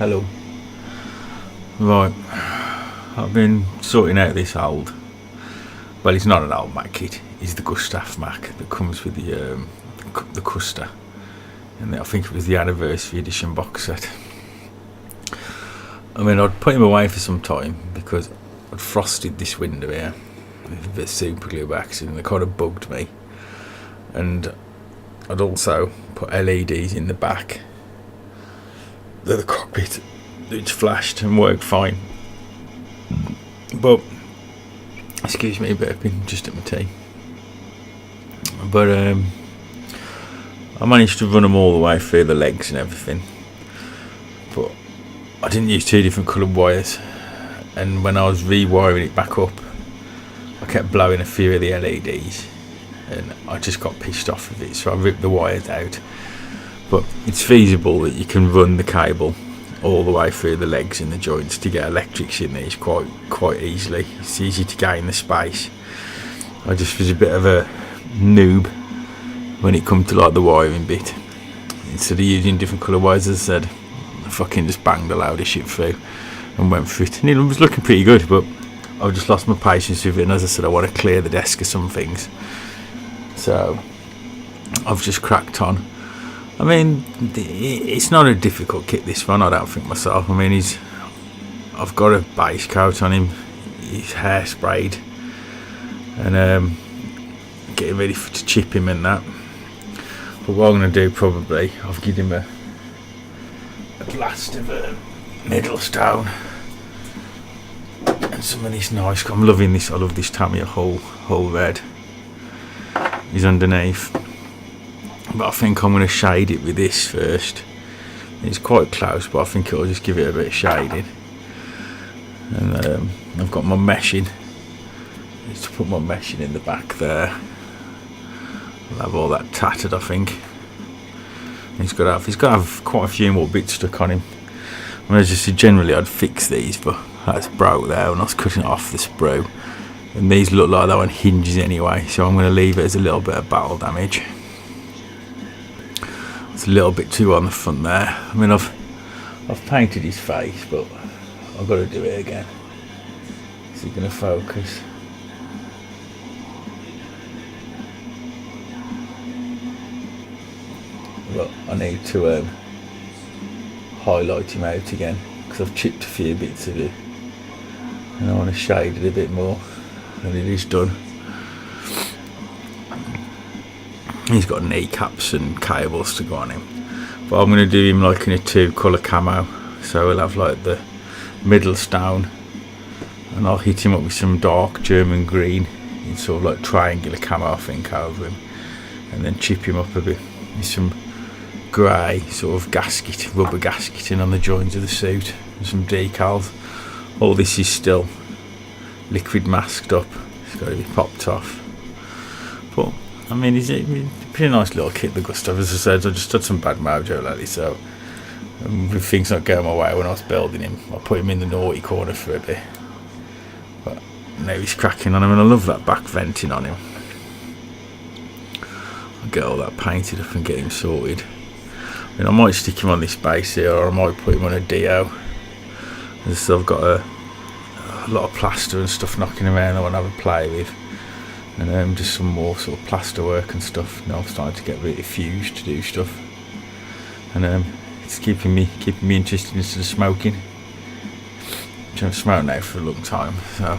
Hello. Right, I've been sorting out this old. Well, it's not an old Mac kit. It's the Gustav Mac that comes with the Custer, and I think it was the anniversary edition box set. I mean, I'd put him away for some time because I'd frosted this window here with a bit of super glue by accident. They kind of bugged me, and I'd also put LEDs in the back of the cockpit which flashed and worked fine. But excuse me, burping just at my tea. But I managed to run them all the way through the legs and everything, but I didn't use two different coloured wires, and when I was rewiring it back up I kept blowing a few of the LEDs and I just got pissed off with it, so I ripped the wires out. But it's feasible that you can run the cable all the way through the legs and the joints to get electrics in these quite easily. It's easy to gain the space. I just was a bit of a noob when it come to like the wiring bit. Instead of using different colour wires, as I said, I fucking just banged a load of shit through and went through it, and it was looking pretty good, but I just lost my patience with it, and as I said, I want to clear the desk of some things, so I've just cracked on. I mean, it's not a difficult kit, this one, I don't think myself. I mean, I've got a base coat on him, he's hairsprayed, and getting ready to chip him and that. But what I'm going to do probably, I've given him a blast of Middlestone and some of this nice, I'm loving this, I love this Tamiya hull red is underneath. But I think I'm going to shade it with this first. It's quite close, but I think it'll just give it a bit of shading. And I've got my meshing. Just to put my meshing in the back there. I'll have all that tattered, I think. He's got to have quite a few more bits stuck on him. I mean, as I said, generally I'd fix these, but that's broke there when I was cutting it off the sprue. And these look like they're on hinges anyway, so I'm going to leave it as a little bit of battle damage. It's a little bit too on the front there. I mean, I've painted his face, but I've got to do it again. Is he going to focus? But I need to highlight him out again because I've chipped a few bits of it, and I want to shade it a bit more, and it is done. He's got kneecaps and cables to go on him, but I'm going to do him like in a 2-colour camo, so we'll have like the Middlestone, and I'll hit him up with some dark German green in sort of like triangular camo I think over him, and then chip him up a bit with some grey sort of gasket, rubber gasketing on the joins of the suit, and some decals. All this is still liquid masked up, it's got to be popped off. But I mean, it's a pretty nice little kit, the Gustav. As I said, I just had some bad mojo lately, so with things not going my way when I was building him, I put him in the naughty corner for a bit. But now he's cracking on him, and I love that back venting on him. I'll get all that painted up and get him sorted. I mean, I might stick him on this base here, or I might put him on a Dio. As I said, I've got a lot of plaster and stuff knocking around I want to have a play with. And just some more sort of plaster work and stuff. Now I'm starting to get really fused to do stuff, and it's keeping me interested in sort of smoking, which I've smoked now for a long time. So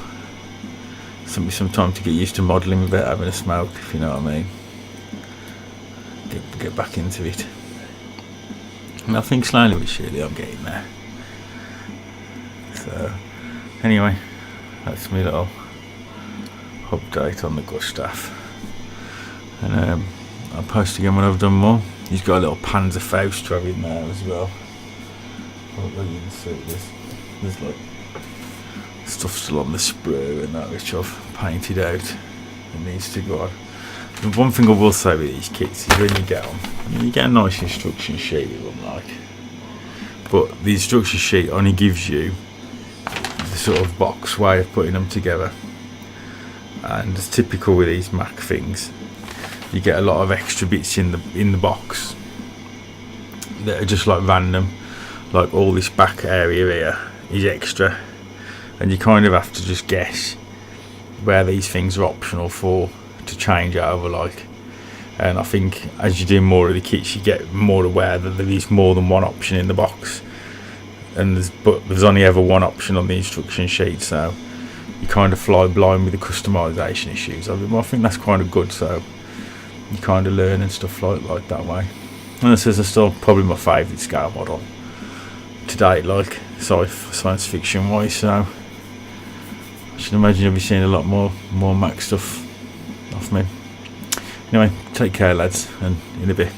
it's took me some time to get used to modelling without having a smoke, if you know what I mean. Get back into it, and I think slowly but surely I'm getting there. So anyway, that's me little update on the Gustav, and I'll post again when I've done more. He's got a little Panzerfaust to have in there as well. There's like stuff still on the sprue and that which I've painted out and needs to go on. The one thing I will say with these kits is when you get them, you get a nice instruction sheet with them, like, but the instruction sheet only gives you the sort of box way of putting them together. And as typical with these Mac things, you get a lot of extra bits in the box that are just like random. like all this back area here is extra, and you kind of have to just guess where these things are optional for to change over, like. And I think as you do more of the kits, you get more aware that there is more than one option in the box, and there's only ever one option on the instruction sheet, so you kind of fly blind with the customization issues of it. But I think that's kind of good, so you kind of learn and stuff like that way. And this is still probably my favourite scale model to date, like science fiction wise, so I should imagine you'll be seeing a lot more Mac stuff off me. Anyway, take care lads, and in a bit.